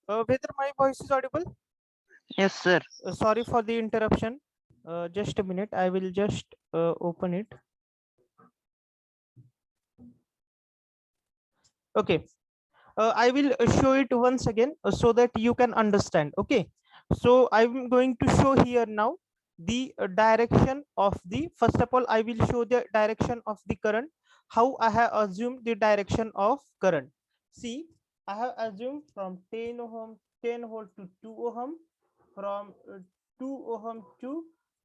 Whether my voice is audible? Yes, sir. Sorry for the interruption. Just a minute. I will just open it. Okay. I will show it once again so that you can understand. Okay. So I'm going to show here now the direction of the, first of all, I will show the direction of the current, how I have assumed the direction of current. See, I have assumed from 10 volt to 2 ohm, from 2 ohm to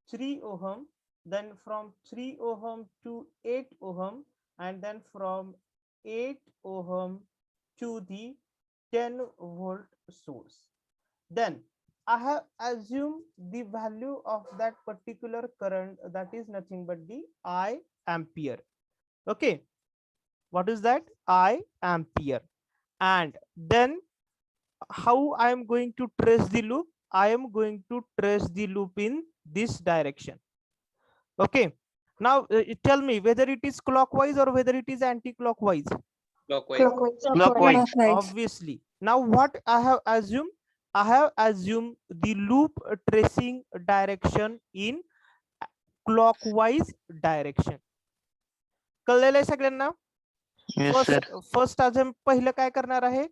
3 ohm, then from 3 ohm to 8 ohm, and then from 8 ohm to the 10 volt source. Then I have assumed the value of that particular current, that is nothing but the I ampere. Okay, what is that? I ampere. And then how I am going to trace the loop? I am going to trace the loop in this direction. Okay, now tell me whether it is clockwise or whether it is anti-clockwise. Clockwise. Clockwise. Obviously. Now what I have assumed? I have assumed the loop tracing direction in clockwise direction. कळलेलं आहे सगळ्यांना? Yes, sir. First अजून पहिलं काय करणार आहे,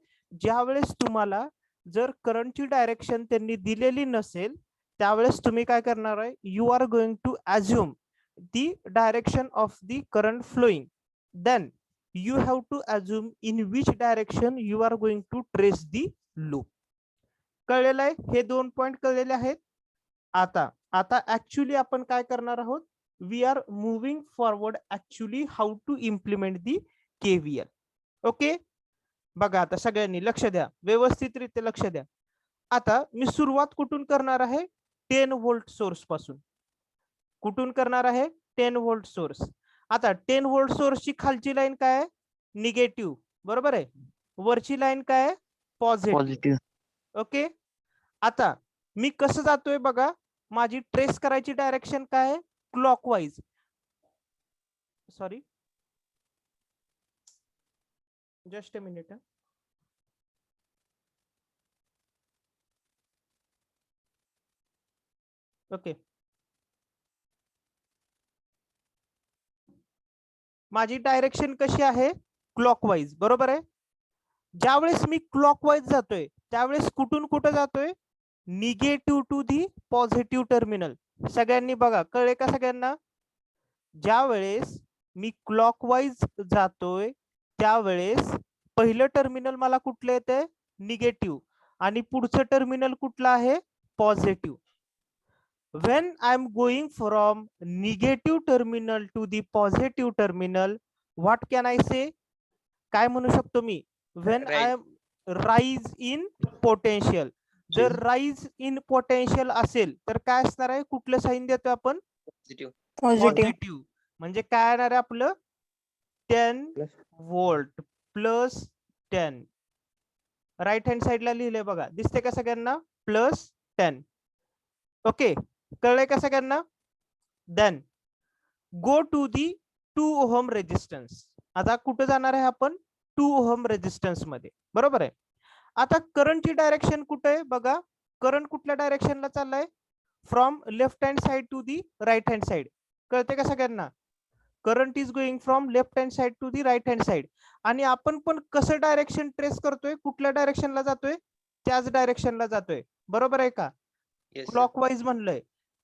ज्या वेळेस तुम्हाला जर करंटची डायरेक्शन त्यांनी दिलेली नसेल त्यावेळेस तुम्ही काय करणार आहे, you are going to assume the direction of the current flowing, then you have to assume in which direction you are going to trace the loop. कळलेलं आहे? हे दोन पॉइंट कळलेले आहेत. आता आता ऍक्च्युली आपण काय करणार आहोत, we are moving forward actually how to implement the KVL. Okay, बघा आता सगळ्यांनी लक्ष द्या, व्यवस्थितरित्या लक्ष द्या. आता मी सुरुवात कुठून करणार आहे, 10 व्होल्ट सोर्स पासून. कुठून करणार आहे, 10 व्होल्ट सोर्स. आता 10 व्होल्ट सोर्सची खालची लाईन काय आहे, निगेटिव्ह, बरोबर आहे. वरची लाईन काय आहे, पॉझिटिव्ह. Positive. ओके, आता मी कसं जातोय बघा, माझी ट्रेस करायची डायरेक्शन काय आहे, clockwise. Sorry, just a minute. Okay, माझी डायरेक्शन कशी आहे, क्लॉकवाईज, बरोबर आहे. ज्यावेळेस मी क्लॉकवाईज जातोय त्यावेळेस कुठून कुठं जातोय, negative to the positive terminal. सगळ्यांनी बघा, कळले का सगळ्यांना? ज्या वेळेस मी क्लॉकवाईज जातोय त्यावेळेस पहिलं टर्मिनल मला कुठलं येते, निगेटिव्ह, आणि पुढचं टर्मिनल कुठलं आहे, positive. when I am going from negative terminal to the positive terminal, what can I say? काय म्हणू शकतो मी, when I am rise in potential. जर राईज इन पोटेन्शियल असेल तर काय असणार आहे, कुठलं साईन देतो आपण, पॉझिटिव्ह. म्हणजे काय येणार आहे आपलं, 10 व्होल्ट प्लस 10. राईट हँड साइडला लिहिले बघा, दिसते का सगळ्यांना, प्लस 10. ओके, कळलंय का सगळ्यांना? Then go to the 2 ohm resistance. आता कुठे जाणार आहे आपण, 2 ओहम रेजिस्टन्स मध्ये, बरोबर आहे. आता करंटची डायरेक्शन कुठे आहे बघा, करंट कुठल्या डायरेक्शनला चाललाय, from left hand side to the right hand side. कळते का सगळ्यांना? Current is going from left hand side to the right hand side. आणि आपण पण कसं डायरेक्शन ट्रेस करतोय, कुठल्या डायरेक्शनला जातोय, त्याच डायरेक्शनला जातोय, बरोबर आहे का? क्लॉकवाईज म्हणलंय,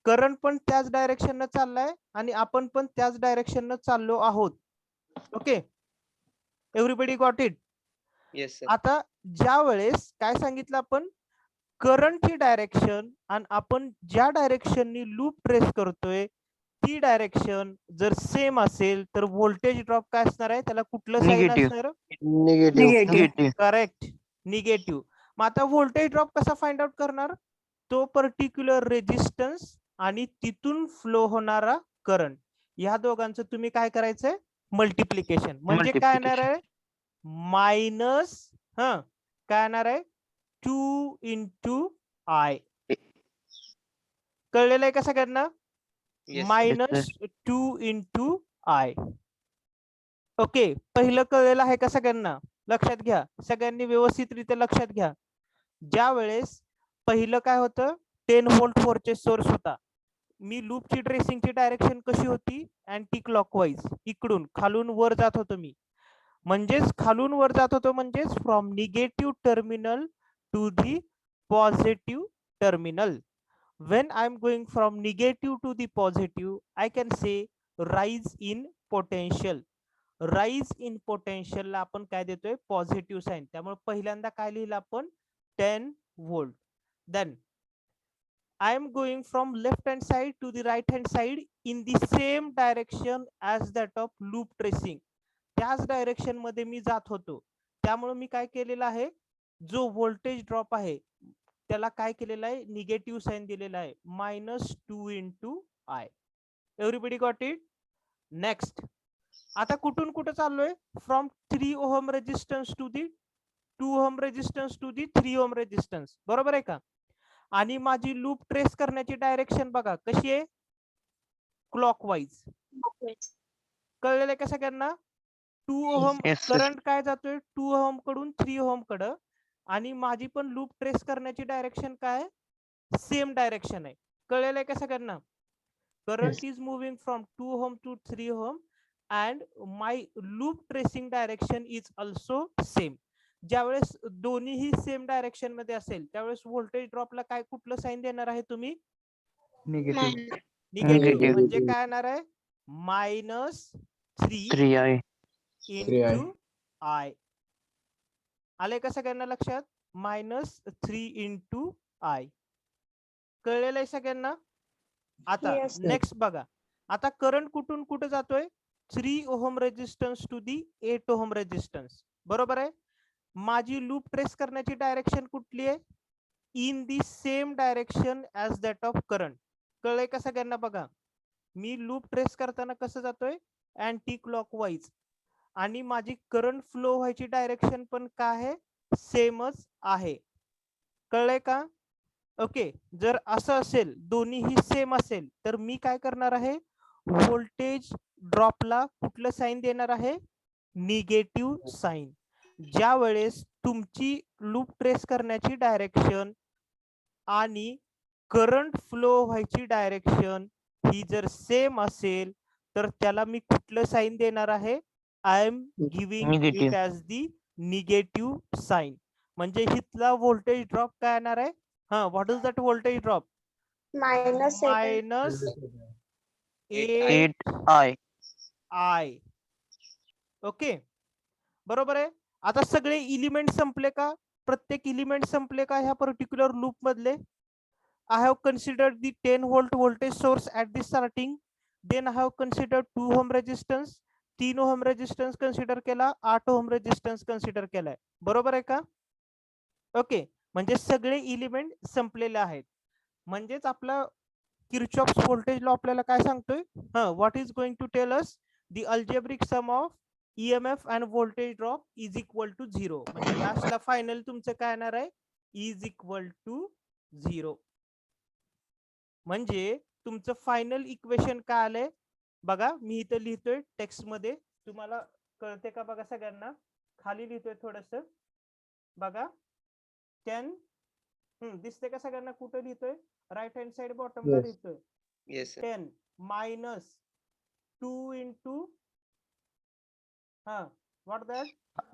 करंट पण त्याच डायरेक्शननं चाललाय आणि आपण पण त्याच डायरेक्शननं चाललो आहोत. Okay, everybody got it? आता ज्या वेळेस काय सांगितलं आपण, करंटची डायरेक्शन आणि आपण ज्या डायरेक्शननी लूप ट्रेस करतोय ती डायरेक्शन जर सेम असेल तर व्होल्टेज ड्रॉप काय असणार आहे, त्याला कुठलं साईन Negative. असणार, Negative. Correct, negative. मग आता व्होल्टेज ड्रॉप कसा फाइंड आउट करणार, तो पर्टिक्युलर रेजिस्टन्स आणि तिथून फ्लो होणारा करंट, या दोघांचं तुम्ही काय करायचंय, मल्टिप्लिकेशन. म्हणजे काय येणार आहे, मायनस, काय येणार आहे, 2 into I. कळलेलं आहे का सगळ्यांना? Minus 2 into I. ओके, पहिलं कळलेलं आहे का सगळ्यांना? लक्षात घ्या, सगळ्यांनी व्यवस्थितरित्या लक्षात घ्या. ज्या वेळेस पहिलं काय होतं 10 व्होल्ट वरचे सोर्स होता, मी लूपची ट्रेसिंगची डायरेक्शन कशी होती अँटी क्लॉकवाईज, इकडून खालून वर जात होतो मी, म्हणजेच खालून वर जात होतो म्हणजेच from negative terminal to the positive terminal. When I'm going from negative to the positive, I can say rise in potential. Rise in potential ला आपण काय देतोय पॉझिटिव्ह साइन, त्यामुळे पहिल्यांदा काय लिहिलं आपण 10 volt. Then I am going from left hand side to the right hand side in the same direction as that of loop tracing. त्याच डायरेक्शन मध्ये मी जात होतो, त्यामुळे मी काय केलेलं आहे, जो व्होल्टेज ड्रॉप आहे त्याला काय केलेलं आहे निगेटिव्ह साइन दिलेला आहे -2 into I. Everybody got it. Next, आता कुठून कुठे चाललोय, from 3 ohm resistance to the 2 ohm resistance to the 3 ohm resistance, बरोबर आहे का. आणि माझी लूप ट्रेस करण्याची डायरेक्शन बघा कशी आहे, क्लॉकवाईज. कळलेलं आहे का सगळ्यांना. 2 ओहम Yes, sir. करंट काय जातोय 2 ओहम कडून 3 ओहम कडं, आणि माझी पण लूप ट्रेस करण्याची डायरेक्शन काय सेम डायरेक्शन आहे. कळलेलं आहे का सगळ्यांना. Current is moving from 2 ohm to 3 ohm and my loop tracing direction is also same. ज्यावेळेस दोन्हीही सेम डायरेक्शन मध्ये असेल त्यावेळेस व्होल्टेज ड्रॉपला काय कुठलं साइन देणार आहे तुम्ही, निगेटिव्ह. निगेटिव्ह. म्हणजे काय येणार आहे -3 3i. Into I. आले का सगळ्यांना लक्षात, -3 इंटू आय. कळलेलं आहे सगळ्यांना. आता नेक्स्ट बघा, आता करंट कुठून कुठे जातोय 3 ohm resistance to the 8 ohm resistance, बरोबर आहे. माझी लूप ट्रेस करण्याची डायरेक्शन कुठली आहे, in the same direction as that of current. कळलंय का सगळ्यांना. बघा मी लूप ट्रेस करताना कसं जातोय अँटी क्लॉकवाईज, आणि माझी करंट फ्लो व्हायची डायरेक्शन पण काय आहे सेमच आहे. कळलंय का. ओके, जर असं असेल दोन्हीही सेम असेल तर मी काय करणार आहे, व्होल्टेज ड्रॉपला कुठलं साइन देणार आहे निगेटिव्ह साइन. ज्या वेळेस तुमची लूप ट्रेस करण्याची डायरेक्शन आणि करंट फ्लो व्हायची डायरेक्शन ही जर सेम असेल तर त्याला मी कुठलं साइन देणार आहे, I am giving Negative. It as the negative sign. म्हणजे हितला व्होल्टेज ड्रॉप काय येणार आहे, हा what is that voltage drop, -8i. -8i. Okay, बरोबर आहे. आता सगळे इलिमेंट संपले का, प्रत्येक इलिमेंट संपले का ह्या पर्टिक्युलर लूप मधले. I have considered the 10 volt voltage source at the starting. Then I have considered 2 ohm resistance, 3 ohm resistance consider केला, 8 ohm resistance consider केलाय, बरोबर आहे का. ओके, म्हणजे सगळे इलिमेंट संपलेले आहेत. म्हणजेच आपला किर्चॉफ्स व्होल्टेज लॉ आपल्याला काय सांगतोय, what is going to tell us the algebraic sum of EMF and voltage drop is equal to 0. म्हणजे लास्टला फायनल तुमचं काय येणार आहे इज इक्वल टू 0. म्हणजे तुमचं फायनल इक्वेशन काय आलंय बघा, मी इथं लिहितोय टेक्स्ट मध्ये, तुम्हाला कळते का बघा सगळ्यांना. खाली लिहितोय थोडस बघा 10, दिसते का सगळ्यांना कुठं लिहितोय, राईट हँड साइड बॉटमला लिहितोय 10 minus 2 into what that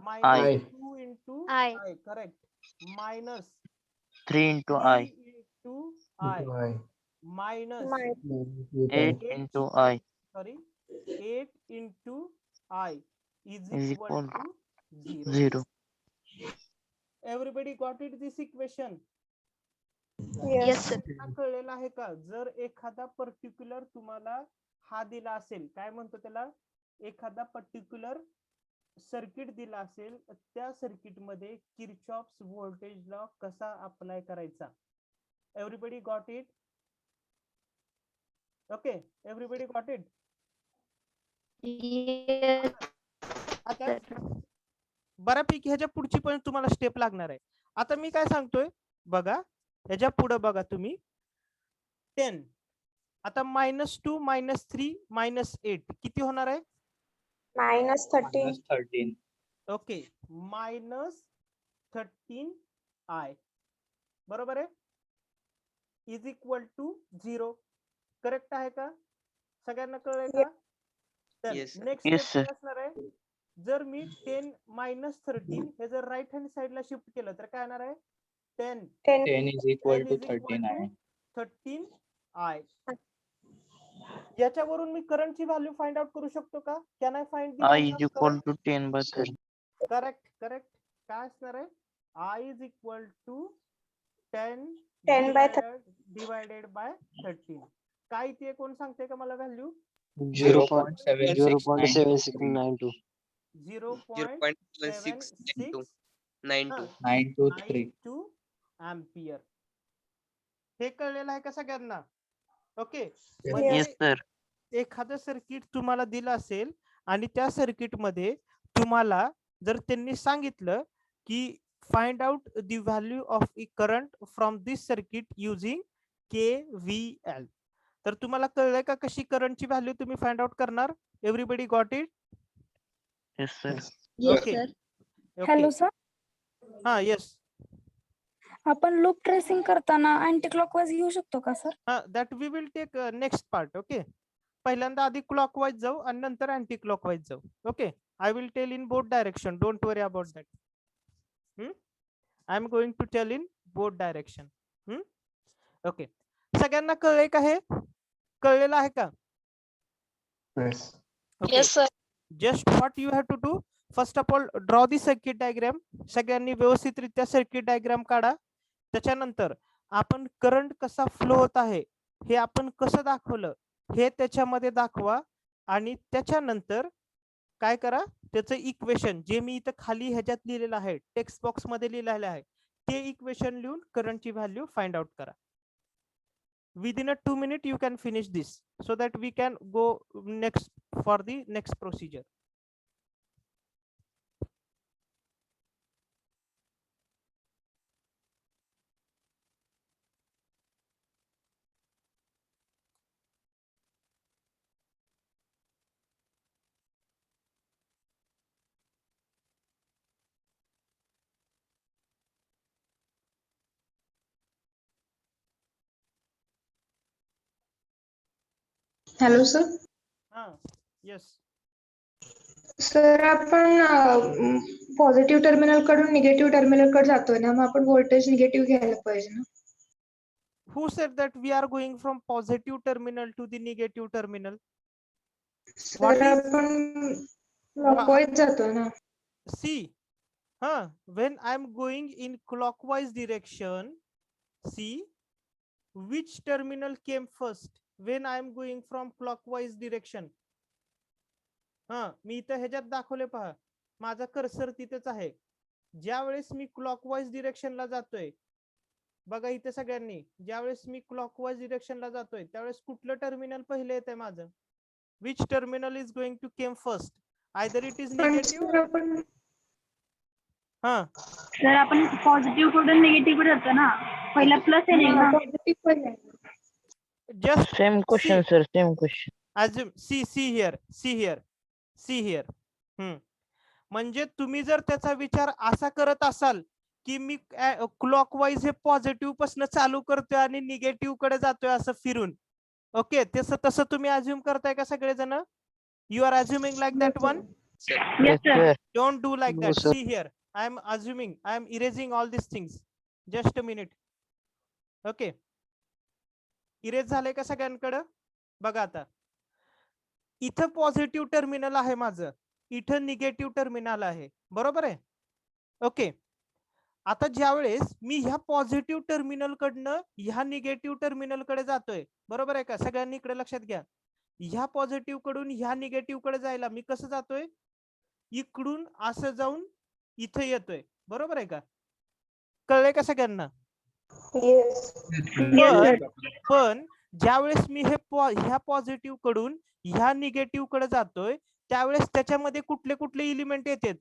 -2 into I, correct, minus 3 into i. Into I minus 8 into i sorry 8 into I is is equal equal to to 0. 0. Everybody got it this equation. Yes, sir. कळलेलं आहे का. जर एखादा particular तुम्हाला हा दिला असेल, काय म्हणतो त्याला, एखादा पर्टिक्युलर सर्किट दिला असेल, त्या सर्किट मध्ये किर्चॉफ्स व्होल्टेज लॉ कसा अप्लाय करायचा. Everybody got it. Okay, everybody got it. आता बऱ्यापैकी ह्याच्या पुढची पण तुम्हाला स्टेप लागणार आहे. आता मी काय सांगतोय बघा, ह्याच्या पुढे बघा तुम्ही 10, आता -2 -3 -8 किती होणार आहे -13. Okay, -13i. बरोबर आहे, इज इक्वल टू 0. करेक्ट आहे का? सगळ्यांना कळलंय का? तर Yes, sir. Next Yes, step sir. काय असणार आहे? जर मी 10 - 13 हे जर राईट हँड साइडला शिफ्ट केलं तर काय येणार आहे? 10 10 is equal 10 to is equal 39. to 13i. याच्यावरून मी करंटची व्हॅल्यू फाइंड आउट करू शकतो का? Can I find I is equal to 10 by 30. Correct. काय असणार आहे? I is equal to 10 10 by divided by 13. काय इथे कोण सांगते का मला व्हॅल्यू? 0.7692. 0.7692 0.692. अँपियर. हे कळलेलं आहे का सगळ्यांना? ओके. Yes. म्हणजे Yes, sir. एखादं सर्किट तुम्हाला दिलं असेल आणि त्या सर्किट मध्ये तुम्हाला जर त्यांनी सांगितलं की find out the value of I current from this circuit using KVL, तर तुम्हाला कळलंय का कशी करंटची व्हॅल्यू तुम्ही फाइंड आउट करणार? Everybody got it? Yes, sir. Okay. Hello sir, हा येस. आपण लूप ट्रेसिंग करताना अँटी क्लॉकवाईज घेऊ शकतो का सर? हा, that we will take next part. Okay. पहिल्यांदा आधी क्लॉकवाईज जाऊ आणि नंतर अँटी क्लॉकवाईज जाऊ. Okay. I will tell in both direction, don't worry about that. I am going to tell in both direction. Okay. सगळ्यांना कळलंय का? हे कळलेलं आहे का? Yes, sir. Just what you have to do, first of all draw the circuit diagram. सगळ्यांनी व्यवस्थितरित्या circuit diagram काढा. त्याच्यानंतर आपण करंट कसा फ्लो होत आहे हे आपण कसं दाखवलं हे त्याच्यामध्ये दाखवा आणि त्याच्यानंतर काय करा, त्याचं इक्वेशन जे मी इथं खाली ह्याच्यात लिहिलेलं आहे, टेक्स्ट बॉक्स मध्ये लिहिलेलं आहे, ते इक्वेशन लिहून करंटची व्हॅल्यू फाइंड आउट करा. Within a 2 minutes you can finish this so that we can go next for the next procedure. Hello sir. हा येस. सर आपण पॉझिटिव्ह टर्मिनल कडून निगेटिव्ह टर्मिनल कडे जातोय ना, मग आपण व्होल्टेज निगेटिव्ह घ्यायला पाहिजे ना. Who said that we are going from positive terminal to the negative terminal? What sir is- आपण क्लॉकवाईज जातोय ना. See, when I am going in clockwise direction, see which terminal came first when I am going from clockwise direction. मी इथं ह्याच्यात दाखवले पहा, माझा cursor तिथेच आहे. ज्या वेळेस मी क्लॉकवाईज डिरेक्शनला जातोय, बघा इथे सगळ्यांनी, ज्यावेळेस मी क्लॉकवाईज डिरेक्शनला जातोय त्यावेळेस कुठलं टर्मिनल पहिले येतंय माझं? Which terminal is going to came first? Either it is पण निगेटिव्ह. सर आपण सर आपण पॉझिटिव्ह कडून निगेटिव्ह जातो ना, पहिला प्लस येईल ना. पॉझिटिव्ह पहिला. Just Same question, sir. Same question. assume, see here. म्हणजे तुम्ही जर त्याचा विचार असा करत असाल की मी क्लॉकवाईज हे पॉझिटिव्ह पासून चालू करतोय आणि निगेटिव्ह कडे जातोय असं फिरून, ओके, तसं तुम्ही अज्युम करताय का सगळेजण? You are assuming like that one? Yes, sir. Don't do like No, that. sir. See here, I am assuming, I am erasing all these things. Just a minute. Okay. Erase झाले का सगळ्यांकडं? बघा आता इथं positive terminal आहे माझं, इथं negative terminal आहे, बरोबर आहे? ओके. आता ज्यावेळेस मी ह्या पॉझिटिव्ह टर्मिनल कडनं ह्या निगेटिव्ह टर्मिनल कडे जातोय, बरोबर आहे का? सगळ्यांनी इकडे लक्षात घ्या, ह्या पॉझिटिव्ह कडून ह्या निगेटिव्ह कडे जायला मी कसं जातोय? इकडून असं जाऊन इथे येतोय, बरोबर आहे का? कळलंय का सगळ्यांना? येस. पण ज्यावेळेस मी ह्या पॉझिटिव्ह कडून ह्या निगेटिव्ह कडे जातोय त्यावेळेस त्याच्यामध्ये कुठले कुठले इलिमेंट येतात?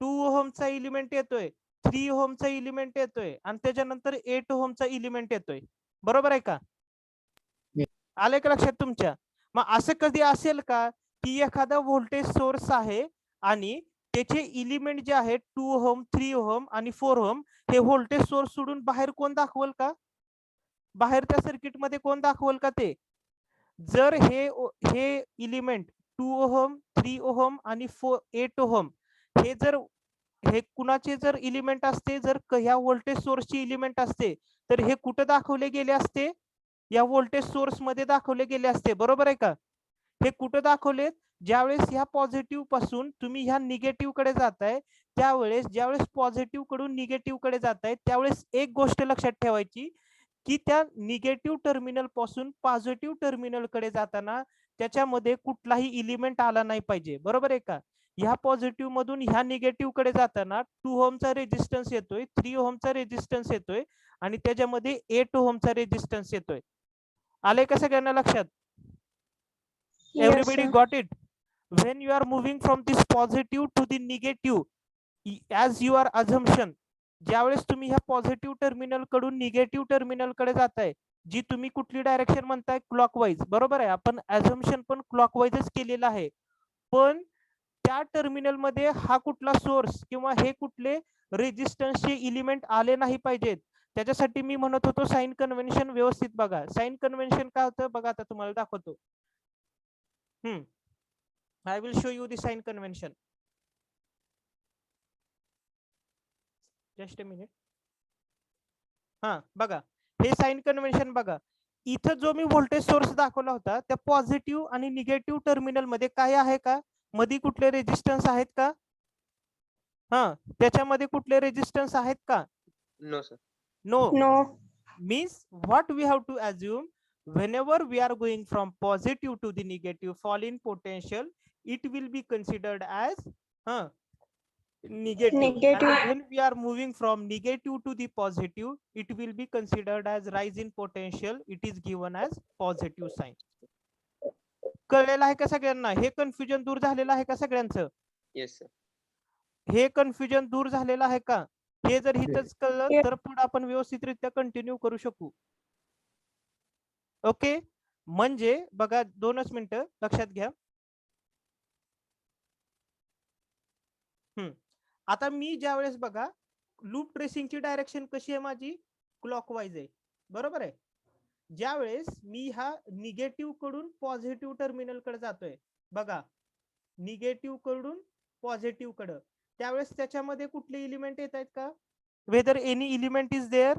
2 ओहमचा इलिमेंट येतोय, 3 ओहमचा इलिमेंट येतोय आणि त्याच्यानंतर 8 ओहमचा इलिमेंट येतोय, बरोबर आहे का? आले का लक्षात तुमच्या? मग असं कधी असेल का की एखादा व्होल्टेज सोर्स आहे आणि त्याचे इलिमेंट जे आहेत 2 ओहम 3 ओहम आणि 4 ओहम हे व्होल्टेज सोर्स सोडून बाहेर कोण दाखवल का? बाहेर त्या सर्किट मध्ये कोण दाखवल का ते? जर हे इलिमेंट 2 ओहम 3 ओहम आणि 8 ओहम हे जर हे कुणाचे जर इलिमेंट असते, जर ह्या व्होल्टेज सोर्सचे इलिमेंट असते, तर हे कुठे दाखवले गेले असते? या व्होल्टेज सोर्स मध्ये दाखवले गेले असते, बरोबर आहे का? हे कुठे दाखवलेत? ज्यावेळेस ह्या पॉझिटिव्ह पासून तुम्ही ह्या निगेटिव्ह कडे जाताय, त्यावेळेस ज्यावेळेस पॉझिटिव्ह कडून निगेटिव्ह कडे जाताय, त्यावेळेस एक गोष्ट लक्षात ठेवायची की त्या निगेटिव्ह टर्मिनल पासून पॉझिटिव्ह टर्मिनल कडे जाताना त्याच्यामध्ये कुठलाही इलिमेंट आला नाही पाहिजे, बरोबर आहे का? ह्या पॉझिटिव्ह मधून ह्या निगेटिव्ह कडे जाताना 2 ओहमचा रेजिस्टन्स येतोय, 3 ओहमचा रेजिस्टन्स येतोय आणि त्याच्यामध्ये 8 ओहमचा रेजिस्टन्स येतोय. आले का सगळ्यांना लक्षात? Yes, Everybody sir. got it? When you are moving from this positive to the negative, as your assumption, ज्यावेळेस तुम्ही ह्या पॉझिटिव्ह टर्मिनल कडून निगेटिव्ह टर्मिनल कडे जाताय, जी तुम्ही कुठली डायरेक्शन म्हणताय? क्लॉकवाईज, बरोबर आहे. आपण अझम्पशन पण क्लॉकवाईजच केलेलं आहे. पण त्या टर्मिनल मध्ये हा कुठला सोर्स किंवा हे कुठले रेजिस्टन्सचे इलिमेंट आले नाही पाहिजेत. त्याच्यासाठी मी म्हणत होतो साइन कन्व्हेन्शन व्यवस्थित बघा. साइन कन्व्हेन्शन काय होतं बघा, आता तुम्हाला दाखवतो. I will show you the sign convention. Just a minute. हा बघा, हे साइन कन्व्हेन्शन बघा. इथं जो मी व्होल्टेज सोर्स दाखवला होता, त्या पॉझिटिव्ह आणि निगेटिव्ह टर्मिनल मध्ये काय आहे का? मध्ये कुठले रेजिस्टन्स आहेत का? हा, त्याच्यामध्ये कुठले रेजिस्टन्स आहेत का? No sir. No. No. Means what we have to assume, whenever we are going from positive to the negative fall in potential, it will be considered as negative. Negative. And when we are moving from negative to the positive, it will be considered as rise in potential. It is given as positive sign. कळलेलं आहे का सगळ्यांना? हे confusion दूर झालेलं आहे का सगळ्यांचं? Yes sir. हे कन्फ्युजन दूर झालेलं आहे का? हे जर हिथंच कळलं Yes. तर पुढे आपण व्यवस्थितरित्या कंटिन्यू करू शकू. ओके, म्हणजे बघा 2च मिनिटं लक्षात घ्या. आता मी ज्या वेळेस बघा, लूप ट्रेसिंगची डायरेक्शन कशी आहे माझी? क्लॉकवाईज आहे, बरोबर आहे. ज्या वेळेस मी हा निगेटिव्ह कडून पॉझिटिव्ह टर्मिनल कडे जातोय, बघा निगेटिव्ह कडून पॉझिटिव्ह कडे, त्यावेळेस त्याच्यामध्ये कुठले इलिमेंट येत आहेत का? Whether any element is there?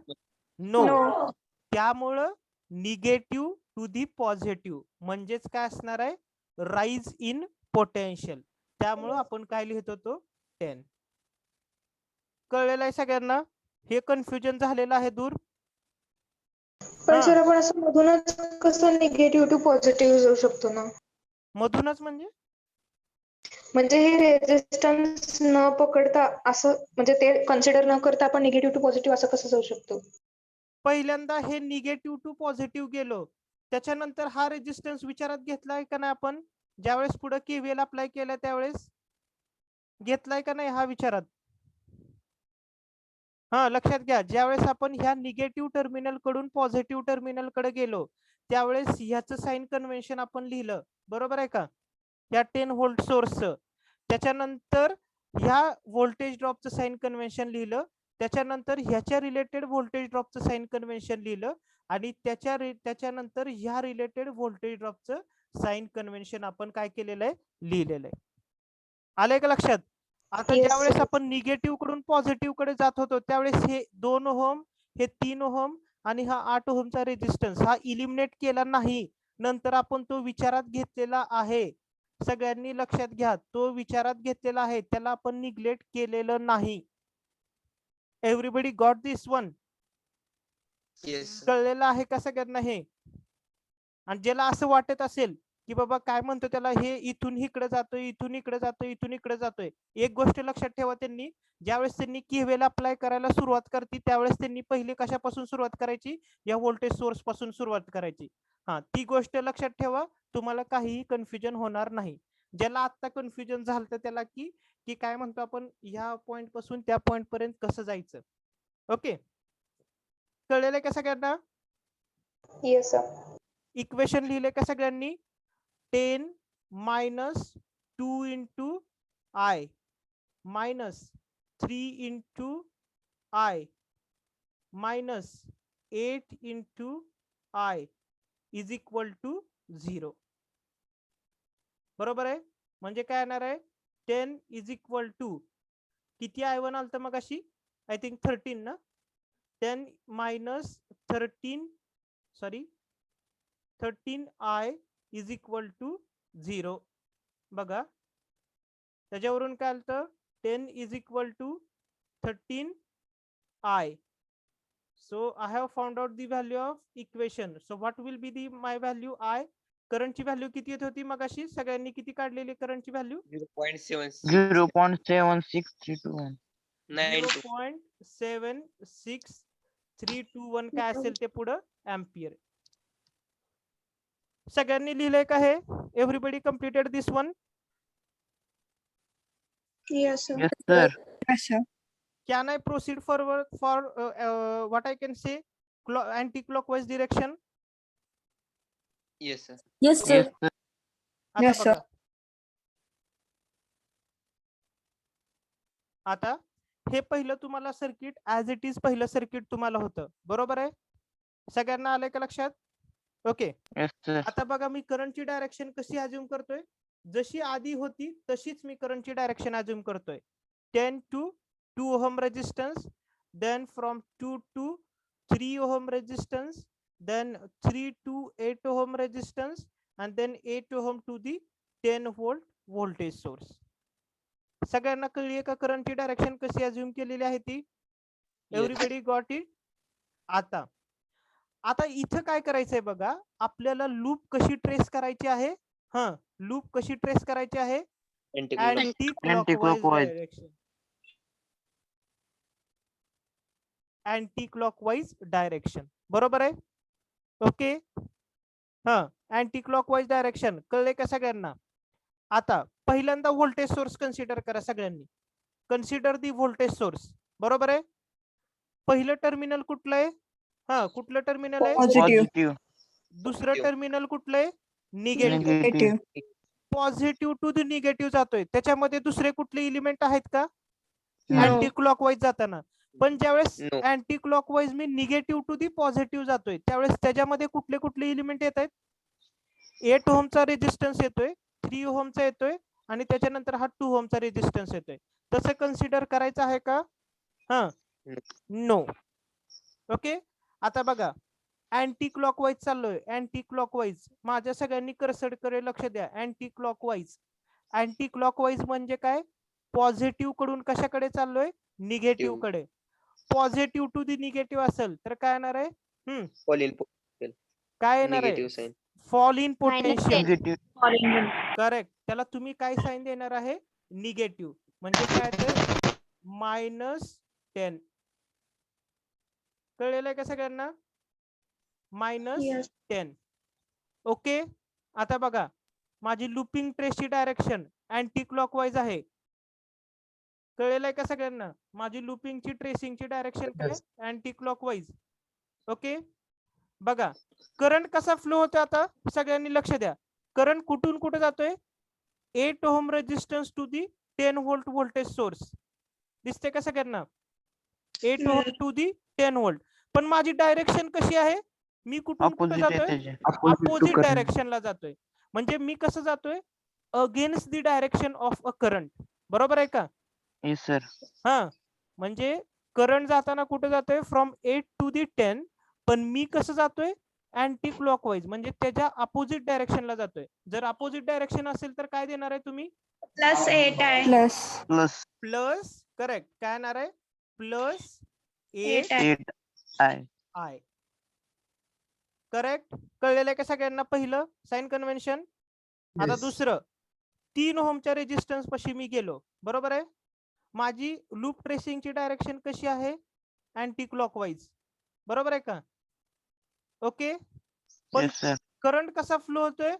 No. No. त्यामुळं निगेटिव्ह टू दी पॉझिटिव्ह म्हणजेच काय असणार आहे? Rise in potential. त्यामुळं आपण काय लिहित होतो? 10. कळलेलं आहे सगळ्यांना? हे कन्फ्युजन झालेलं आहे दूर? पण सर आपण असं मधूनच कसं निगेटिव्ह टू पॉझिटिव्ह जाऊ शकतो ना? मधूनच म्हणजे हे रेजिस्टन्स न पकडता असं, म्हणजे ते कन्सिडर न करता आपण निगेटिव्ह टू पॉझिटिव्ह असं कसं जाऊ शकतो? पहिल्यांदा हे निगेटिव्ह टू पॉझिटिव्ह गेलो, त्याच्यानंतर हा रेजिस्टन्स विचारात घेतलाय का नाही आपण? ज्यावेळेस पुढे केव्हीएल अप्लाय केला त्यावेळेस घेतलाय का नाही हा विचारात? लक्षात घ्या, ज्यावेळेस आपण ह्या निगेटिव्ह टर्मिनल कडून पॉझिटिव्ह टर्मिनल कडे गेलो, त्यावेळेस ह्याचं साइन कन्व्हेन्शन आपण लिहिलं, बरोबर आहे का? ह्या 10 व्होल्ट सोर्सचं. त्याच्यानंतर ह्या व्होल्टेज ड्रॉपचं साइन कन्व्हेन्शन लिहिलं, त्याच्यानंतर ह्याच्या रिलेटेड व्होल्टेज ड्रॉपचं साइन कन्व्हेन्शन लिहिलं आणि त्याच्यानंतर ह्या रिलेटेड व्होल्टेज ड्रॉपचं साइन कन्व्हेन्शन आपण काय केलेलं आहे? लिहिलेलं आहे. आलंय का लक्षात? आता Yes, ज्यावेळेस sir. आपण निगेटिव्ह कडून पॉझिटिव्ह कडे जात होतो, त्यावेळेस हे 2 ओहम, हे 3 ओहम आणि हा 8 ओहमचा रेजिस्टन्स हा इलिमिनेट केला नाही. नंतर आपण तो विचारात घेतलेला आहे. सगळ्यांनी लक्षात घ्या, तो विचारात घेतलेला आहे, त्याला आपण निग्लेक्ट केलेलं नाही. एव्हरीबडी गॉट दिस वन? येस. कळलेलं आहे का सगळ्यांना हे? आणि ज्याला असं वाटत असेल की बाबा काय म्हणतो त्याला, हे इथून इकडे जातोय, इथून इकडे जातोय, इथून इकडे जातोय, एक गोष्ट लक्षात ठेवा, त्यांनी ज्यावेळेस त्यांनी केव्हीएल अप्लाय करायला सुरुवात करते, त्यावेळेस त्यांनी पहिले कशापासून सुरुवात करायची? या व्होल्टेज सोर्स पासून सुरुवात करायची. ती गोष्ट लक्षात ठेवा, तुम्हाला काहीही कन्फ्युजन होणार नाही. ज्याला आता कन्फ्युजन झालं त्याला की काय म्हणतो आपण, ह्या पॉइंट पासून त्या पॉइंट पर्यंत कसं जायचं. ओके, कळलेलं का सगळ्यांना? Yes sir. इक्वेशन लिहिले का सगळ्यांनी? 10 - 2 into I minus 3 into I minus 8 into I is equal to 0. बरोबर आहे. म्हणजे काय येणार आहे 10 is equal to किती I1 आलतं मग अशी आय थिंक 13 ना 10 minus 13 sorry 13I is equal to 0. बघा त्याच्यावरून काय आलं 10 is equal to 13I. So I have found out the value of equation. So what will be the my value I? करंटची व्हॅल्यू किती येत होती मग अशी सगळ्यांनी किती काढलेली करंटची व्हॅल्यू 0.76 0.7321. 92 0.76321 काय असेल ते पुढं एम्पियर. सगळ्यांनी लिहिलंय का हे everybody completed this one. Yes, sir. Yes, sir. Yes, sir. Can I proceed forward for what I can say anti-clockwise direction? Yes, sir. Yes, sir. Yes, sir. आता Yes, sir. बघा. आता हे पहिलं तुम्हाला सर्किट ऍज इट इज पहिलं circuit तुम्हाला होतं बरोबर आहे. सगळ्यांना आलंय का लक्षात. Okay Yes, sir. आता बघा मी करंटची डायरेक्शन कशी अज्युम करतोय जशी आधी होती तशीच मी करंटची डायरेक्शन अज्युम करतोय 10 to 2 ohm resistance, then from 2 to 3 ohm resistance, then 3 to 8 ohm resistance, and then 8 ohm to the 10 volt voltage source. सगळ्यांना कळली का करंटची डायरेक्शन कशी अज्युम केलेली आहे ती. Everybody got it. आता आता इथं काय करायचंय बघा आपल्याला लूप कशी ट्रेस करायची आहे. लूप कशी ट्रेस करायची आहे anti clockwise direction. Anti clockwise direction बरोबर आहे. ओके अँटी क्लॉकवाइज डायरेक्शन कळले का सगळ्यांना. आता पहिल्यांदा व्होल्टेज सोर्स कन्सिडर करा सगळ्यांनी. कन्सिडर दी व्होल्टेज सोर्स बरोबर आहे. पहिलं टर्मिनल कुठलं आहे कुठलं टर्मिनल आहे Positive. दुसरं टर्मिनल कुठलं आहे negative. Negative. Positive to the negative जातोय त्याच्यामध्ये दुसरे कुठले एलिमेंट आहेत का No. अँटी क्लॉकवाइज जाताना. पण ज्यावेळेस No. अँटी क्लॉकवाइज मी निगेटिव्ह टू दी पॉझिटिव्ह जातोय त्यावेळेस त्याच्यामध्ये कुठले कुठले एलिमेंट येत आहेत. 8 ओहमचा रेजिस्टन्स येतोय 3 ओहमचा येतोय आणि त्याच्यानंतर हा 2 ओहमचा रेजिस्टन्स येतोय. तसं कन्सिडर करायचं आहे का नो. ओके आता बघा अँटी क्लॉकवाइज चाललोय. अँटी क्लॉकवाइज माझ्या सगळ्यांनी कर्सरकडे लक्ष द्या. अँटी क्लॉकवाइज अँटी क्लॉकवाइज म्हणजे काय पॉझिटिव्ह कडून कशाकडे चाललोय निगेटिव्ह कडे. पॉझिटिव्ह टू दी निगेटिव्ह असेल तर काय येणार आहे Fall in काय येणार आहे negative sign. Fall in potential. Negative. Correct. त्याला तुम्ही काय साईन देणार आहे निगेटिव्ह म्हणजे काय तर -10. कळलेलं आहे का सगळ्यांना Yes. -10. ओके आता बघा माझी लुपिंग ट्रेसची डायरेक्शन अँटी क्लॉकवाइज आहे. कळलेलं आहे का सगळ्यांना माझी लुपिंगची ट्रेसिंगची डायरेक्शन काय अँटी क्लॉकवाइज. ओके बघा करंट कसा फ्लो होतो आता सगळ्यांनी लक्ष द्या. करंट कुठून कुठे जातोय 8 ohm resistance to the 10 volt voltage source. दिसते का सगळ्यांना 8 ओहम टू दी 10 व्होल्ट. पण माझी डायरेक्शन कशी आहे मी कुठून कुठे Opposite आहे जातोय त्याचे. अपोजिट डायरेक्शनला जातोय. म्हणजे मी कसं जातोय against the direction of a current. बरोबर आहे का. Yes, sir. म्हणजे करंट जाताना कुठे जातोय फ्रॉम 8 टू दी 10 पण मी कसं जातोय अँटी क्लॉकवाइज म्हणजे त्याच्या अपोजिट डायरेक्शनला जातोय. जर अपोजिट डायरेक्शन असेल तर काय देणार आहे तुम्ही +8 आहे. Plus प्लस करेक्ट काय येणार आहे +8 8 आहे. 8 I. आय. करेक्ट कळलेलं आहे का सगळ्यांना पहिलं साइन कन्व्हेन्शन. आता दुसरं 3 ओहमच्या रेजिस्टन्स पाशी मी गेलो बरोबर आहे. माझी लूप ट्रेसिंगची डायरेक्शन कशी आहे अँटी क्लॉकवाइज बरोबर आहे का. ओके पण Yes, sir. करंट कसा फ्लो होतोय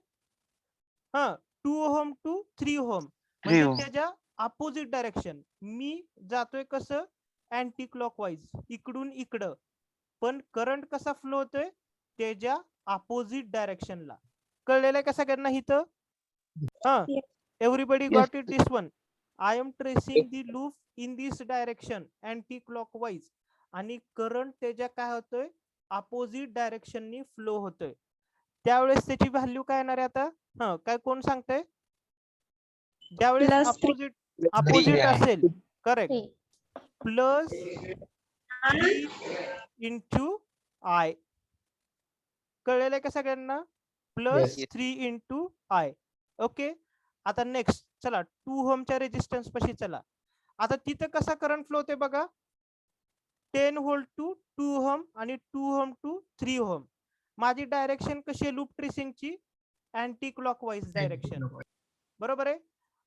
2 ओहम टू 3 ओहम 3 म्हणजे ohm. त्याच्या अपोजिट डायरेक्शन मी जातोय कसं अँटी क्लॉकवाइज इकडून इकडं. पण करंट कसा फ्लो होतोय त्याच्या अपोजिट डायरेक्शनला. कळलेलं आहे का सगळ्यांना इथं Yes. Everybody Yes. Got it this one. I am tracing the loop in this direction anticlockwise आणि करंट त्याच्या काय होतोय अपोजिट डायरेक्शननी फ्लो होतोय, त्यावेळेस त्याची व्हॅल्यू काय येणार आहे आता? हा, काय कोण सांगतंय? ज्यावेळेस Plus three. अपोजिट आहे. असेल, correct, Three. Plus 3 into I. कळलेलं आहे का सगळ्यांना? Plus Yes. 3 into I. Okay, आता नेक्स्ट चला 2 ओहमच्या रेजिस्टन्स पाशी चला. आता तिथं कसा करंट फ्लो होते बघा, 10 व्होल्ट टू 2 ओहम आणि 2 ओहम टू 3 ओहम. माझी डायरेक्शन कशी आहे लूप ट्रेसिंगची? अँटी क्लॉकवाईज डायरेक्शन, बरोबर आहे.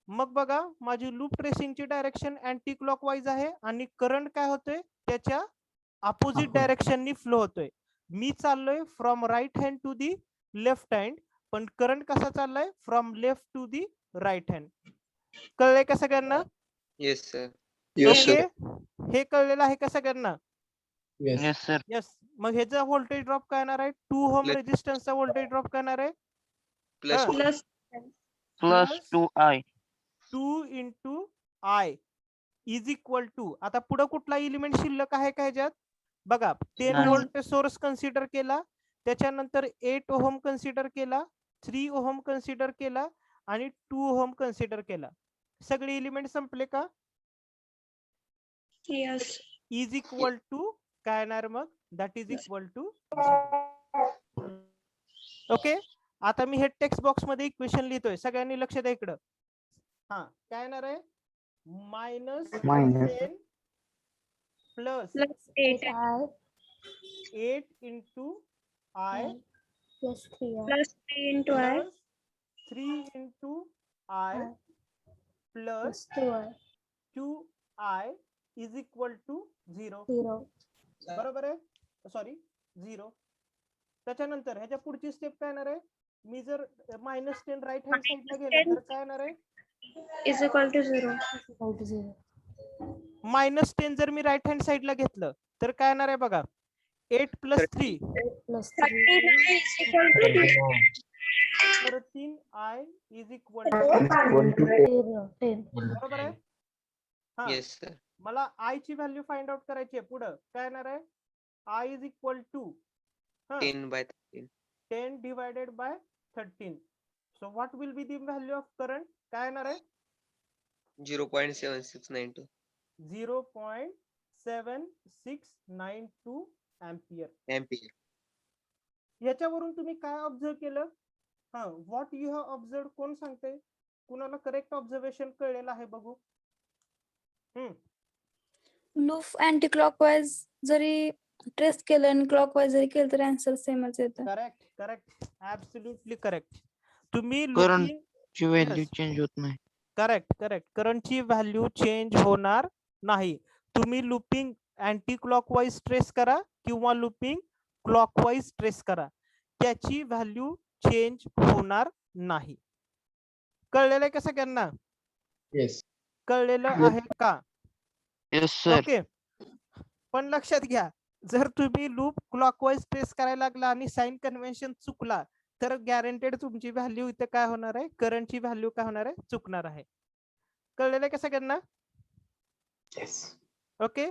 मग बघा माझी लूप ट्रेसिंगची डायरेक्शन अँटी क्लॉकवाईज आहे आणि करंट काय होतोय त्याच्या अपोजिट डायरेक्शननी फ्लो होतोय. मी चाललोय from right hand to the left hand, पण करंट कसा चाललाय from left to the right hand. कळलंय का सगळ्यांना? Yes, sir. ओके, हे कळलेलं आहे का सगळ्यांना? Yes, sir. यस. मग ह्याचा व्होल्टेज ड्रॉप काय येणार आहे? 2 ओहम Plus- रेजिस्टन्सचा व्होल्टेज ड्रॉप काय येणार आहे? Plus हा. two. Plus Plus Plus 2i. 2 into I is equal to, आता पुढे कुठला एलिमेंट शिल्लक आहे का ह्याच्यात? बघा 10 नाही. व्होल्ट सोर्स कन्सिडर केला, त्याच्यानंतर 8 ओहम कन्सिडर केला, 3 ओहम कन्सिडर केला आणि 2 ओहम कन्सिडर केला. सगळे एलिमेंट संपले का? yes. इज इक्वल टू काय येणार मग? That is equal to. Okay, आता मी हे टेक्स्ट बॉक्स मध्ये इक्वेशन लिहितोय, सगळ्यांनी लक्ष द्या इकडं. हा, काय येणार आहे? Minus Minus. 10 plus Plus 8. 8 into I Plus 3i. Plus 3 into I. Plus 3 into I plus Plus 2i. 2i is equal to 0. 0. बरोबर आहे, सॉरी 0. त्याच्यानंतर ह्याच्या पुढची स्टेप काय येणार आहे? मी जर -10 राईट हँड साइडला गेलं तर काय येणार आहे? Is equal to 0. Equal to 0. -10 जर मी राईट हँड साइडला घेतलं तर काय येणार आहे बघा? 8 plus 3 Plus 3. 39 is equal to 2. 13i is equal to 10. बरोबर आहे. हा, Yes, sir. मला आय ची व्हॅल्यू फाइंड आउट करायची आहे. पुढं काय येणार आहे? I is equal to 10 by 13. 10 divided by 13. So what will be the value of current? काय येणार आहे? 0.7692. 0.7692 अँपियर. Ampere. याच्यावरून तुम्ही काय ऑब्झर्व केलं? हा, व्हॉट यू हॅव ऑब्झर्व कोण सांगते? कुणाला करेक्ट ऑब्झर्वेशन कळलेलं आहे बघू? लूप अँटी क्लॉकवाईज जरी ट्रेस केलं आणि क्लॉकवाईज जरी केलं तरी आन्सर सेमच येतं. Correct, correct, absolutely correct. तुम्ही Current looking- ची व्हॅल्यू Yes. चेंज होत नाही. Correct, correct. करंटची व्हॅल्यू चेंज होणार नाही. तुम्ही लुपिंग अँटी क्लॉकवाईज ट्रेस करा किंवा लुपिंग क्लॉकवाईज ट्रेस करा, त्याची व्हॅल्यू चेंज होणार नाही. कळलेलं आहे का सगळ्यांना? येस. कळलेलं आहे का? Yes, sir. ओके, पण लक्षात घ्या, जर तुम्ही लूप क्लॉकवाईज ट्रेस करायला लागला आणि साइन कन्व्हेन्शन चुकला तर गॅरंटेड तुमची व्हॅल्यू इथे काय होणार आहे? करंटची व्हॅल्यू काय होणार आहे? चुकणार आहे. कळलेलं आहे का सगळ्यांना? येस. ओके,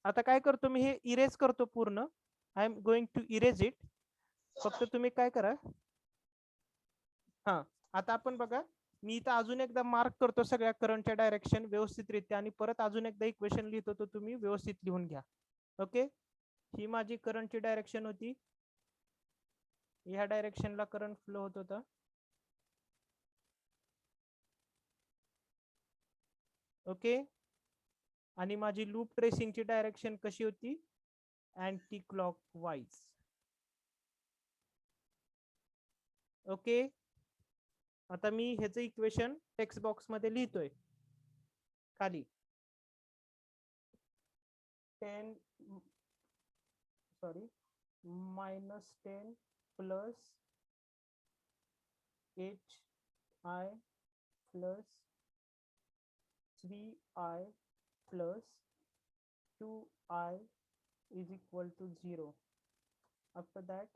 आता काय करतो मी, हे इरेज करतो पूर्ण. I am going to erase it. फक्त तुम्ही काय करा, हा, आता आपण बघा, मी इथं अजून एकदा मार्क करतो सगळ्या करंटच्या डायरेक्शन व्यवस्थितरित्या आणि परत अजून एकदा इक्वेशन लिहितो, तो तुम्ही व्यवस्थित लिहून घ्या. ओके, ही माझी करंटची डायरेक्शन होती, ह्या डायरेक्शनला करंट फ्लो होत होता. ओके, आणि माझी लूप ट्रेसिंगची डायरेक्शन कशी होती? Anti clockwise. ओके, आता मी ह्याचं इक्वेशन टेक्स्ट बॉक्स मध्ये लिहितोय खाली. 10 sorry -10 plus 8i plus 3i plus 2i is equal to 0. After that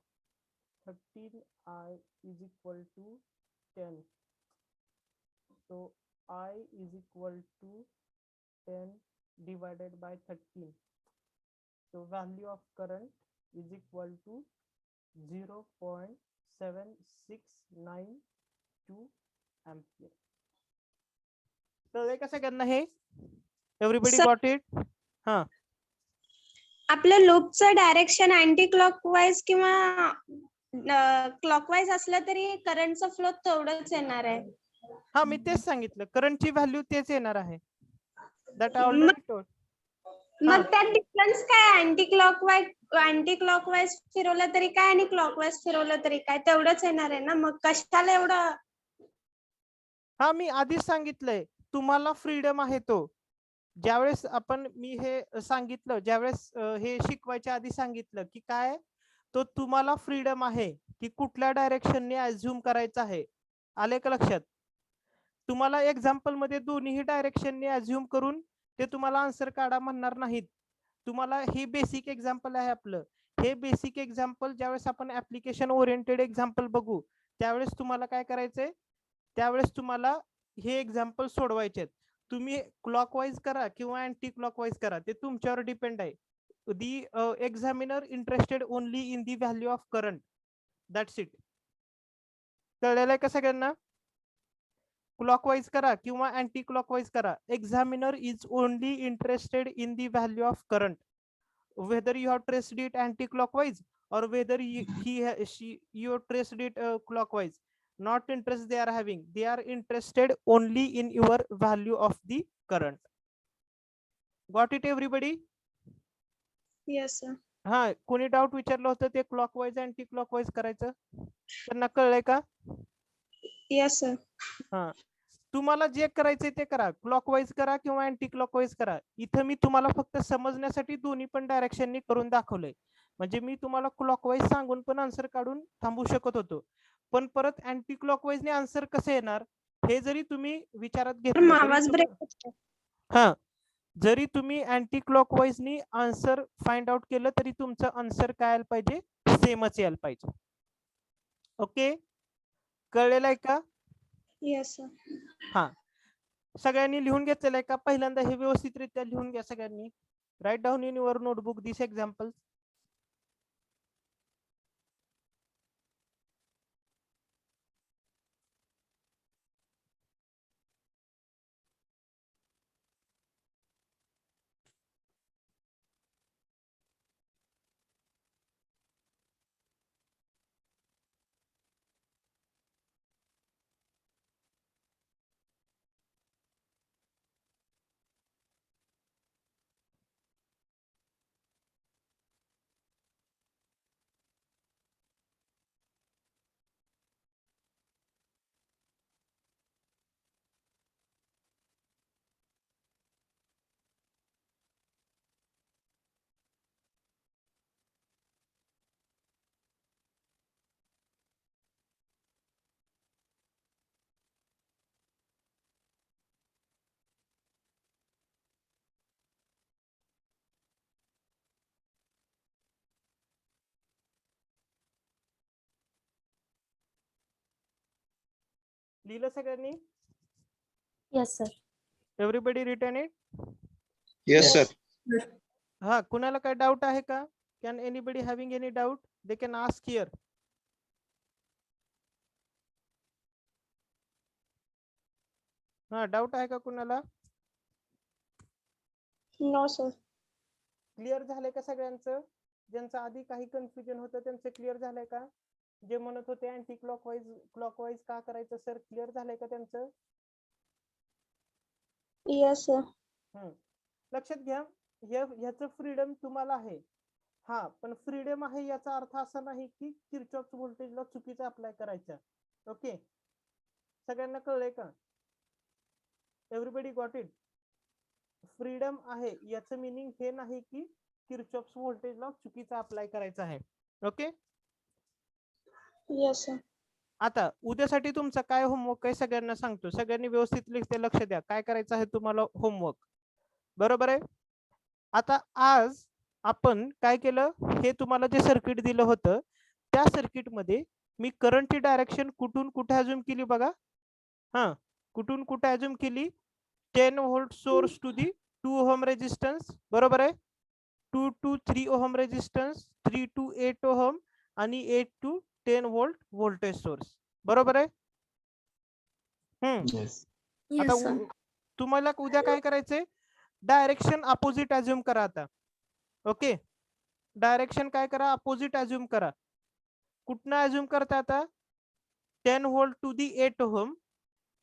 13i is equal to 10. So I is equal to 10 divided by 13. So value of current is equal to 0.7692 ampere. कळलंय का सगळ्यांना हे? Everybody Sir. Got it? हा, आपल्या लूपचं direction anti clockwise किंवा clockwise असलं तरी करंटचा flow तेवढंच येणार आहे. हा मी तेच सांगितलं, करंटची व्हॅल्यू तेच येणार आहे. That I already told. मग त्यात डिफरन्स काय? अँटी क्लॉकवाईज फिरवलं तरी काय आणि क्लॉकवाईज फिरवलं तरी काय, तेवढंच येणार आहे ना. मग कशाला एवढं? हा मी आधीच सांगितलंय, तुम्हाला फ्रीडम आहे तो. ज्यावेळेस मी हे सांगितलं, ज्यावेळेस हे शिकवायच्या आधी सांगितलं की काय, तो तुम्हाला फ्रीडम आहे की कुठल्या डायरेक्शनने अझ्युम करायचं आहे. आले का लक्षात? तुम्हाला एक्झाम्पल मध्ये दोन्ही डायरेक्शनने अझ्युम करून ते तुम्हाला आन्सर काढा म्हणणार नाहीत. तुम्हाला हे बेसिक एक्झाम्पल आहे आपलं. हे बेसिक एक्झाम्पल ज्यावेळेस आपण ऍप्लिकेशन ओरिएंटेड एक्झाम्पल बघू, त्यावेळेस तुम्हाला काय करायचंय, त्यावेळेस तुम्हाला हे एक्झाम्पल सोडवायचे. तुम्ही क्लॉकवाईज करा किंवा अँटी क्लॉकवाईज करा, ते तुमच्यावर डिपेंड आहे. The examiner interested only in the value of current. That's it. कळलेलं आहे का सगळ्यांना? क्लॉकवाईज करा किंवा अँटी क्लॉकवाईज करा, examiner is only interested in the value of current. Whether you have traced it anti-clockwise or whether you traced it clockwise, not interest they are having. They are interested only in your value of the current. Got it everybody? Yes sir. हा, कोणी doubt विचारलं होतं ते clockwise anti clockwise करायचं, त्यांना कळलंय का? Yes sir. हा, तुम्हाला जे करायचंय ते करा, क्लॉकवाईज करा किंवा अँटी क्लॉकवाईज करा. इथं मी तुम्हाला फक्त समजण्यासाठी दोन्ही पण डायरेक्शननी करून दाखवलंय. म्हणजे मी तुम्हाला क्लॉकवाईज सांगून पण आन्सर काढून थांबू शकत होतो, पण परत अँटी क्लॉकवाईजने आन्सर कसं येणार हे जरी तुम्ही विचारात घेतलं आवाज तरी ब्रेक. हा, जरी तुम्ही अँटी क्लॉकवाईजनी आन्सर फाइंड आउट केलं तरी तुमचं आन्सर काय यायला पाहिजे, सेमच यायला पाहिजे. ओके, कळलेलं आहे का? Yes sir. हा, सगळ्यांनी लिहून घेतलेलं आहे का? पहिल्यांदा हे व्यवस्थितरित्या लिहून घ्या सगळ्यांनी. Write down in your notebook this example. लिहिलं सगळ्यांनी? Yes sir. Everybody written it? Yes, sir. हा, कुणाला काय डाऊट आहे का? Can anybody having any doubt they can ask here. हा, डाऊट आहे का कुणाला? No sir. क्लिअर झालंय का सगळ्यांचं? ज्यांचं आधी काही कन्फ्युजन होतं त्यांचं क्लिअर झालंय का? जे म्हणत होते अँटी क्लॉकवाईज का करायचं सर, क्लिअर झालंय का त्यांचं? Yes sir. लक्षात घ्या, ह्याचं फ्रीडम तुम्हाला आहे. हा, पण फ्रीडम आहे याचा अर्थ असा नाही की किर्चॉफ व्होल्टेजला चुकीचा अप्लाय करायचा. ओके, सगळ्यांना कळलंय का? Everybody got it? फ्रीडम आहे याचं मिनिंग हे नाही की किर्चॉफ व्होल्टेजला चुकीचा अप्लाय करायचा आहे. Okay, yes sir. आता उद्यासाठी तुमचा काय होमवर्क आहे सगळ्यांना सांगतो. सगळ्यांनी व्यवस्थित लिहिते, लक्ष द्या काय करायचं आहे तुम्हाला होमवर्क. बरोबर आहे? आता आज आपण काय केलं, हे तुम्हाला जे सर्किट दिलं होतं त्या सर्किट मध्ये मी करंटची डायरेक्शन कुठून कुठे अझ्युम केली बघा. हा, कुठून कुठे अज्युम केली 10 volt source to the 2 ohm resistance, बरोबर आहे. 2 to 3 ohm resistance, 3 to 8 ohm आणि 8 to 10 व्होल्ट व्होल्टेज सोर्स, बरोबर आहे. Yes. आता Yes, sir. तुम्हाला उद्या काय करायचंय, डायरेक्शन अपोजिट अज्युम करा आता. ओके, डायरेक्शन काय करा, अपोजिट अज्युम करा. कुठनं अज्युम करता आता, 10 volt to the 8 ohm,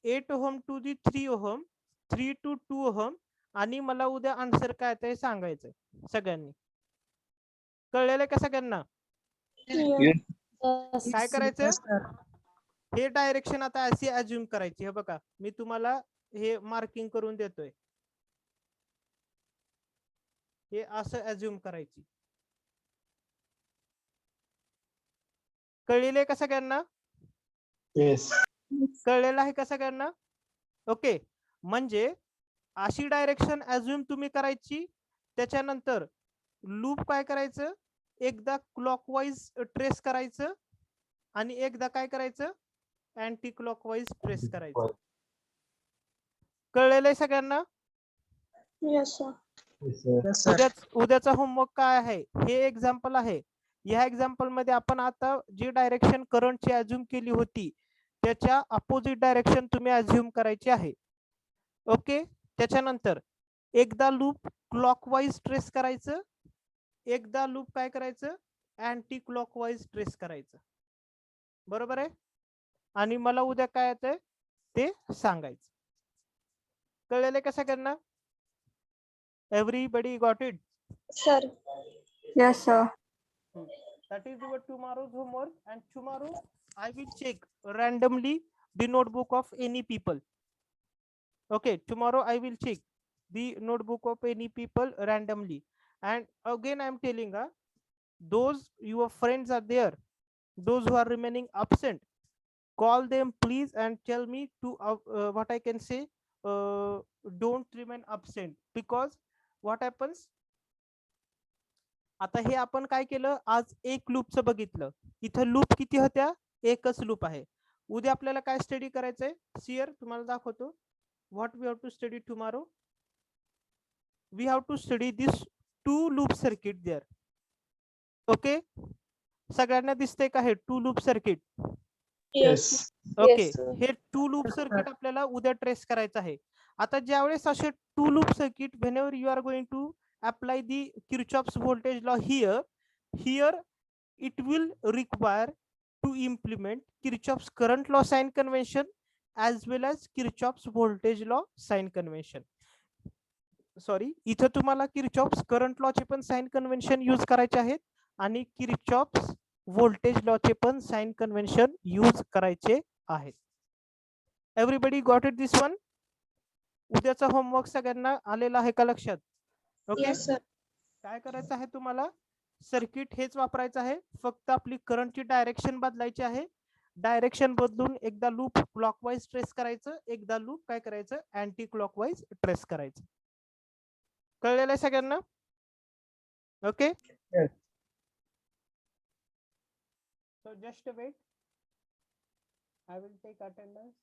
8 ohm to the 3 ohm, 3 to 2 ohm आणि मला उद्या आन्सर काय ते सांगायचंय सगळ्यांनी. कळलेलं का सगळ्यांना? काय करायचं, हे डायरेक्शन आता अशी अज्युम करायची. हे बघा मी तुम्हाला हे मार्किंग करून देतोय, हे असं अज्युम करायची. कळलेलं का सगळ्यांना? Yes. कळलेलं आहे का सगळ्यांना? ओके, म्हणजे अशी डायरेक्शन अज्युम तुम्ही करायची. त्याच्यानंतर लूप काय करायचं, एकदा क्लॉकवाईज ट्रेस करायचं आणि एकदा काय करायचं, अँटी क्लॉकवाईज ट्रेस करायचं. कळलेलं आहे सगळ्यांना? Yes, sir. Yes, sir. उद्याचा होमवर्क काय आहे, हे एक्झाम्पल आहे. या एक्झाम्पल मध्ये आपण आता जी डायरेक्शन करंटची अज्युम केली होती त्याच्या अपोजिट डायरेक्शन तुम्ही अज्युम करायची आहे. ओके, त्याच्यानंतर एकदा लूप क्लॉकवाईज ट्रेस करायचं, एकदा लूप काय करायचं, अँटी क्लॉकवाईज ट्रेस करायचं, बरोबर आहे. आणि मला उद्या काय येतंय ते सांगायचं. कळलेलं का सगळ्यांना? Everybody got it? Sir. Yes, sir. That is your tomorrow's homework, and tomorrow I will check randomly the notebook of any people. Okay, tomorrow I will check the notebook of any people randomly, and again I am telling those your friends are there, those who are remaining absent, call them please and tell me to what I can say, don't remain absent, because what happens, आता हे आपण काय केलं, आज एक लूपचं बघितलं. इथं loop किती होत्या, एकच लूप आहे. उद्या आपल्याला काय स्टडी करायचंय, सियर तुम्हाला दाखवतो. What we have to study tomorrow, we have to study this 2 loop circuit there. Okay, सगळ्यांना दिसतंय का हे 2 लूप सर्किट? Yes. ओके, हे 2 लूप सर्किट आपल्याला उद्या ट्रेस करायचं आहे. आता ज्यावेळेस असे 2 loop circuit, whenever you are going to apply the Kirchhoff's voltage law here it will require to implement Kirchhoff's current law sign convention as well as Kirchhoff's voltage law sign convention. Sorry, इथं तुम्हाला Kirchhoff's current law चे पण sign convention use करायचे आहेत आणि Kirchhoff's voltage law चे पण sign convention use करायचे आहेत. Everybody got it this one? उद्याचा होमवर्क सगळ्यांना आलेला आहे का लक्षात? Okay, Yes, sir. काय करायचं आहे तुम्हाला, सर्किट हेच वापरायचं आहे, फक्त आपली करंटची डायरेक्शन बदलायची आहे. डायरेक्शन बदलून एकदा लूप क्लॉकवाईज ट्रेस करायचं, एकदा लूप काय करायचं, अँटी क्लॉकवाईज ट्रेस करायचं. कळलेलं आहे सगळ्यांना? Okay, Yes. so just wait, I will take attendance.